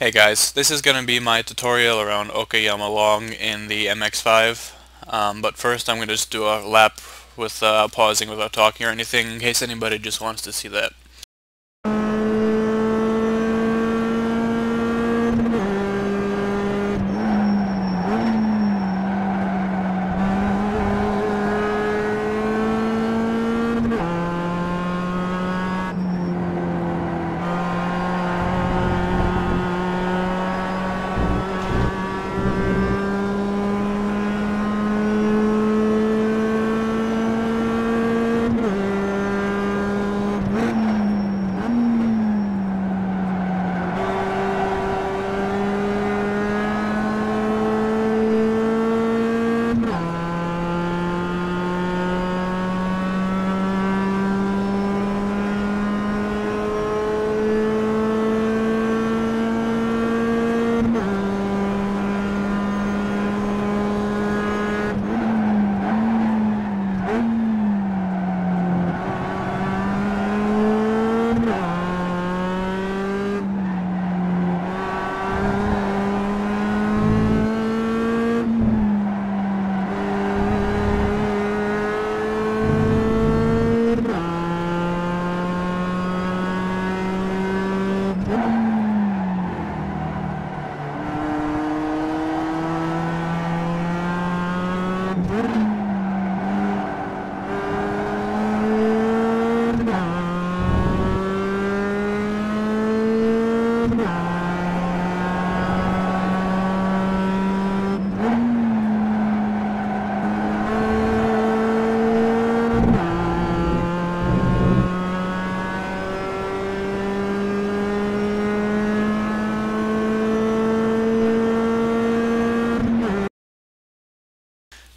Hey guys, this is going to be my tutorial around Okayama long in the MX-5, but first I'm going to just do a lap with pausing without talking or anything in case anybody just wants to see that.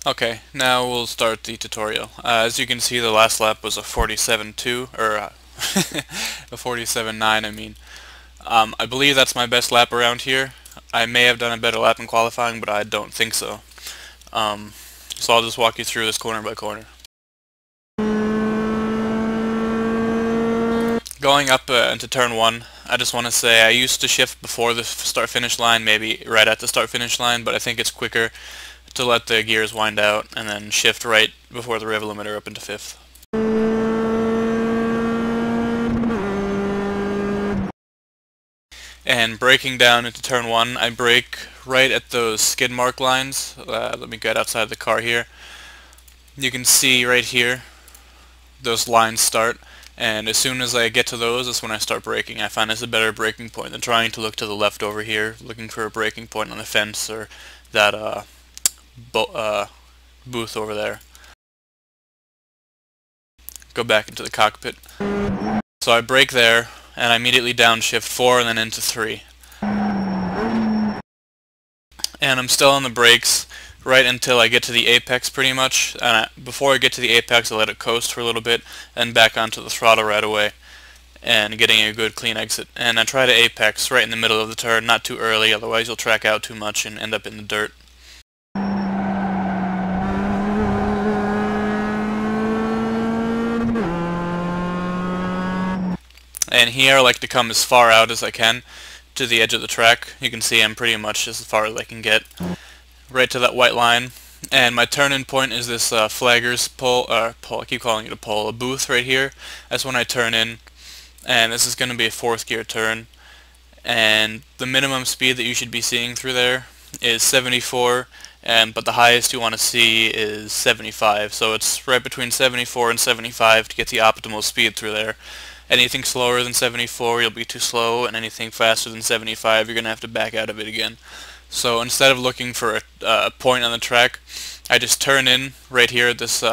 Okay, now we'll start the tutorial. As you can see, the last lap was a 47.2, or a 47.9 I mean. I believe that's my best lap around here. I may have done a better lap in qualifying, but I don't think so. So I'll just walk you through this corner by corner. Going up into turn 1, I just want to say I used to shift before the start-finish line, maybe right at the start-finish line, but I think it's quicker to let the gears wind out and then shift right before the rev limiter up into 5th. And braking down into turn 1, I brake right at those skid mark lines. Let me get outside the car here. You can see right here those lines start, and as soon as I get to those, that's when I start braking. I find it's a better braking point than trying to look to the left over here, looking for a braking point on the fence or that booth over there. Go back into the cockpit. So I brake there, and I immediately downshift 4 and then into 3. And I'm still on the brakes right until I get to the apex pretty much. And before I get to the apex, I let it coast for a little bit, and back onto the throttle right away, and getting a good clean exit. And I try to apex right in the middle of the turn, not too early, otherwise you'll track out too much and end up in the dirt. And here I like to come as far out as I can to the edge of the track. You can see I'm pretty much as far as I can get, right to that white line. And my turn-in point is this flagger's pole, I keep calling it a pole, a booth right here. That's when I turn in, and this is going to be a 4th gear turn. And the minimum speed that you should be seeing through there is 74, but the highest you want to see is 75. So it's right between 74 and 75 to get the optimal speed through there. Anything slower than 74, you'll be too slow, and anything faster than 75, you're going to have to back out of it again. So instead of looking for a point on the track, I just turn in right here at this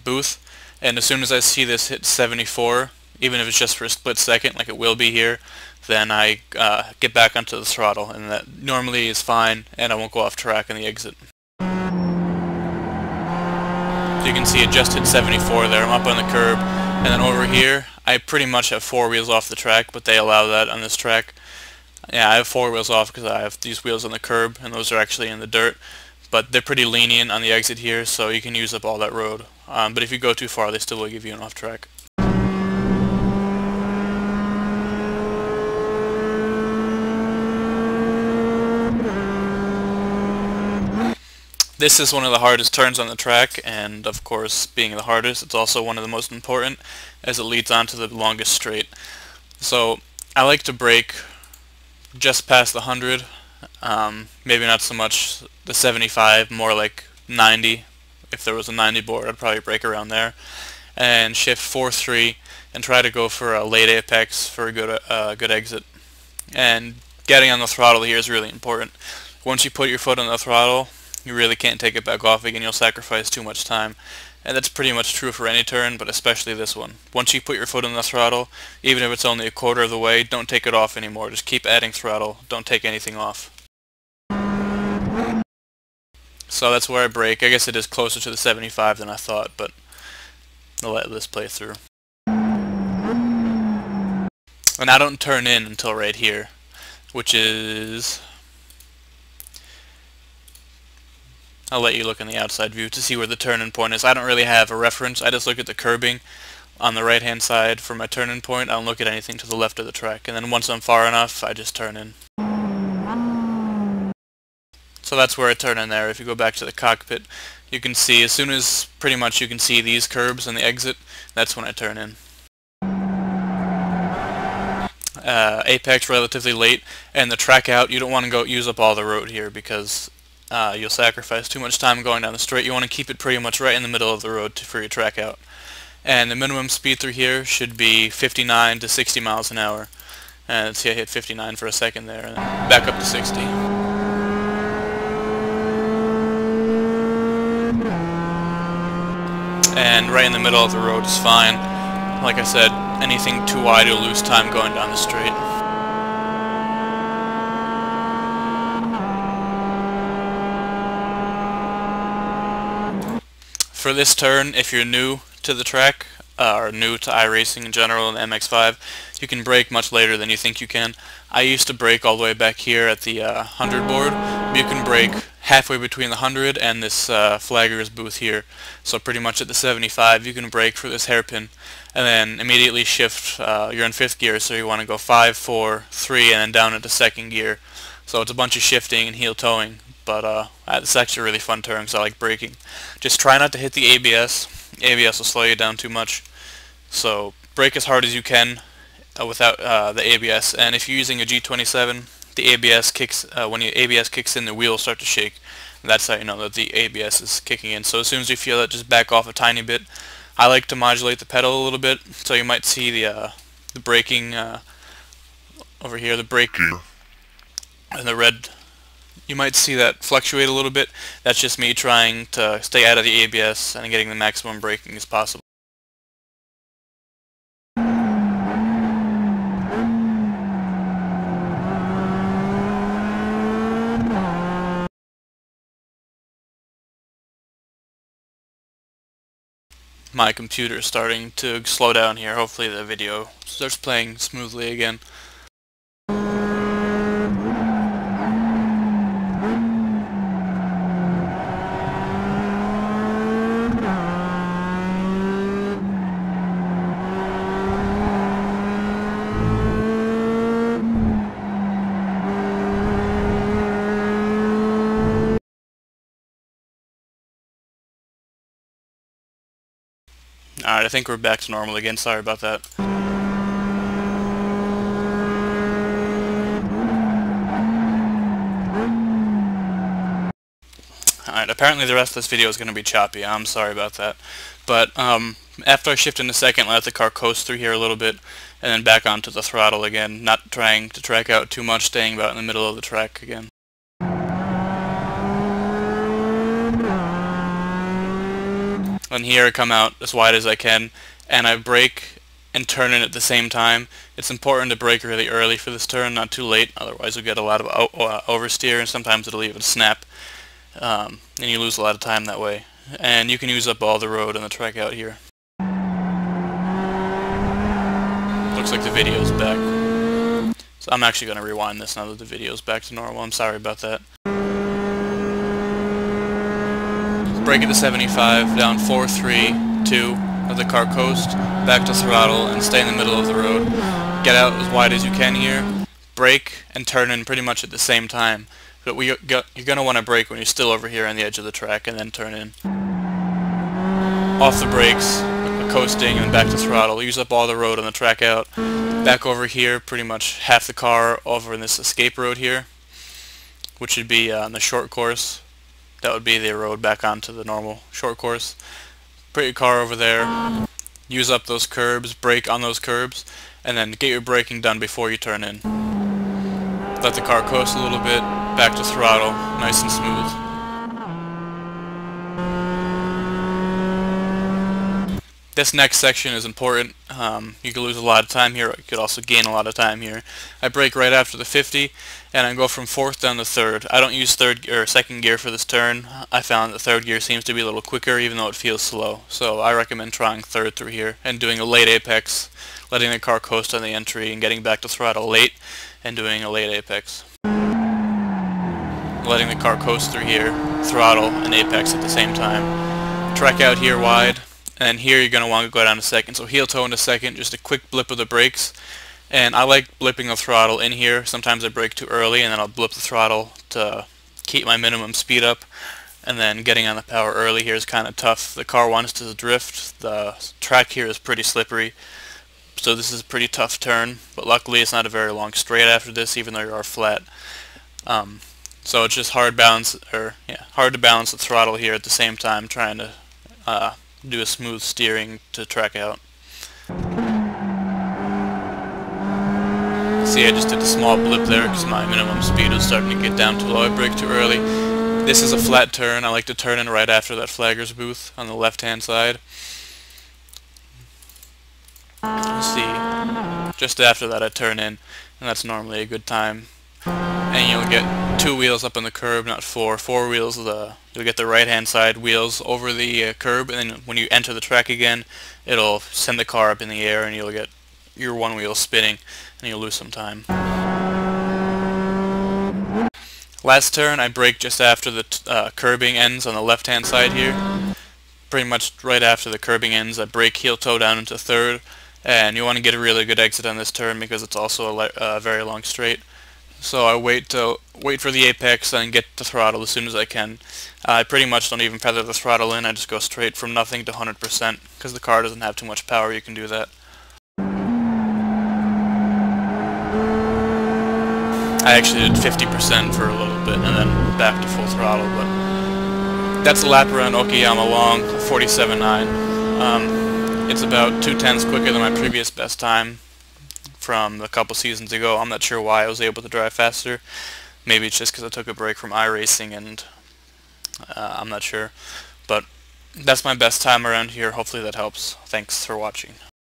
booth, and as soon as I see this hit 74, even if it's just for a split second, like it will be here, then I get back onto the throttle, and that normally is fine, and I won't go off track in the exit. So you can see it just hit 74 there. I'm up on the curb, and then over here, I pretty much have 4 wheels off the track, but they allow that on this track. Yeah, I have 4 wheels off because I have these wheels on the curb, and those are actually in the dirt. But they're pretty lenient on the exit here, so you can use up all that road. But if you go too far, they still will give you an off track. This is one of the hardest turns on the track, and of course, being the hardest, it's also one of the most important, as it leads on to the longest straight. So I like to brake just past the 100, maybe not so much the 75, more like 90. If there was a 90 board, I'd probably brake around there, and shift 4-3 and try to go for a late apex for a good exit. And getting on the throttle here is really important. Once you put your foot on the throttle, you really can't take it back off again. You'll sacrifice too much time. And that's pretty much true for any turn, but especially this one. Once you put your foot on the throttle, even if it's only a quarter of the way, don't take it off anymore. Just keep adding throttle. Don't take anything off. So that's where I brake. I guess it is closer to the 75 than I thought, but I'll let this play through. And I don't turn in until right here, which is... I'll let you look in the outside view to see where the turn-in point is. I don't really have a reference. I just look at the curbing on the right-hand side for my turn-in point. I don't look at anything to the left of the track. And then once I'm far enough, I just turn in. So that's where I turn in there. If you go back to the cockpit, you can see as soon as pretty much you can see these curbs and the exit, that's when I turn in. Apex relatively late, and the track out, you don't want to go use up all the road here because you'll sacrifice too much time going down the straight. You want to keep it pretty much right in the middle of the road for your track out. And the minimum speed through here should be 59 to 60 miles an hour. And see, I hit 59 for a second there, and then back up to 60. And right in the middle of the road is fine. Like I said, anything too wide, you'll lose time going down the straight. For this turn, if you're new to the track, or new to iRacing in general and MX-5, you can brake much later than you think you can. I used to brake all the way back here at the 100 board. You can brake halfway between the 100 and this flagger's booth here. So pretty much at the 75, you can brake for this hairpin, and then immediately shift. You're in 5th gear, so you want to go 5, 4, 3, and then down into 2nd gear. So it's a bunch of shifting and heel towing. But it's actually a really fun turn because I like braking. Just try not to hit the ABS. ABS will slow you down too much. So brake as hard as you can without the ABS. And if you're using a G27, the ABS kicks. When the ABS kicks in, the wheels start to shake. And that's how you know that the ABS is kicking in. So as soon as you feel that, just back off a tiny bit. I like to modulate the pedal a little bit, so you might see the braking over here, the brake and the red. You might see that fluctuate a little bit. That's just me trying to stay out of the ABS and getting the maximum braking as possible. My computer is starting to slow down here. Hopefully the video starts playing smoothly again. Alright, I think we're back to normal again. Sorry about that. Alright, apparently the rest of this video is going to be choppy. I'm sorry about that. But after I shift into 2nd, let the car coast through here a little bit, and then back onto the throttle again, not trying to track out too much, staying about in the middle of the track again. And here I come out as wide as I can, and I brake and turn in at the same time. It's important to brake really early for this turn, not too late, otherwise you'll get a lot of oversteer, and sometimes it'll even snap, and you lose a lot of time that way. And you can use up all the road on the track out here. Looks like the video's back. So I'm actually going to rewind this now that the video's back to normal. I'm sorry about that. Brake at the 75, down 4, 3, 2, let the car coast, back to throttle, and stay in the middle of the road. Get out as wide as you can here, brake and turn in pretty much at the same time. But you're going to want to brake when you're still over here on the edge of the track and then turn in. Off the brakes, coasting, and back to throttle. Use up all the road on the track out. Back over here, pretty much half the car over in this escape road here, which would be on the short course. That would be the road back onto the normal short course. Put your car over there, use up those curbs, brake on those curbs, and then get your braking done before you turn in. Let the car coast a little bit, back to throttle, nice and smooth. This next section is important. You could lose a lot of time here, you could also gain a lot of time here. I brake right after the 50, and I go from 4th down to 3rd. I don't use third or second gear for this turn. I found that 3rd gear seems to be a little quicker even though it feels slow. So I recommend trying 3rd through here and doing a late apex, letting the car coast on the entry and getting back to throttle late and doing a late apex. Letting the car coast through here, throttle and apex at the same time. Track out here wide. And here you're going to want to go down to 2nd. So heel toe into 2nd, just a quick blip of the brakes. And I like blipping the throttle in here. Sometimes I brake too early and then I'll blip the throttle to keep my minimum speed up. And then getting on the power early here is kind of tough. The car wants to drift. The track here is pretty slippery. So this is a pretty tough turn. But luckily it's not a very long straight after this, even though you are flat. So it's just hard to balance the throttle here at the same time, trying to do a smooth steering to track out. See, I just did a small blip there because my minimum speed was starting to get down too low. I braked too early. This is a flat turn. I like to turn in right after that flagger's booth on the left-hand side. Let's see. Just after that I turn in, and that's normally a good time. And you'll get 2 wheels up on the curb, not 4. 4 wheels, you'll get the right-hand side wheels over the curb, and then when you enter the track again, it'll send the car up in the air, and you'll get your 1 wheel spinning, and you'll lose some time. Last turn, I brake just after the curbing ends on the left-hand side here. Pretty much right after the curbing ends, I brake heel toe down into 3rd, and you want to get a really good exit on this turn because it's also a very long straight. So I wait for the apex and get the throttle as soon as I can. I pretty much don't even feather the throttle in. I just go straight from nothing to 100% because the car doesn't have too much power. You can do that. I actually did 50% for a little bit and then back to full throttle. But that's a lap around Okayama long, 47.9. It's about 2/10 quicker than my previous best time from a couple seasons ago. I'm not sure why I was able to drive faster. Maybe it's just because I took a break from iRacing and I'm not sure. But that's my best time around here. Hopefully that helps. Thanks for watching.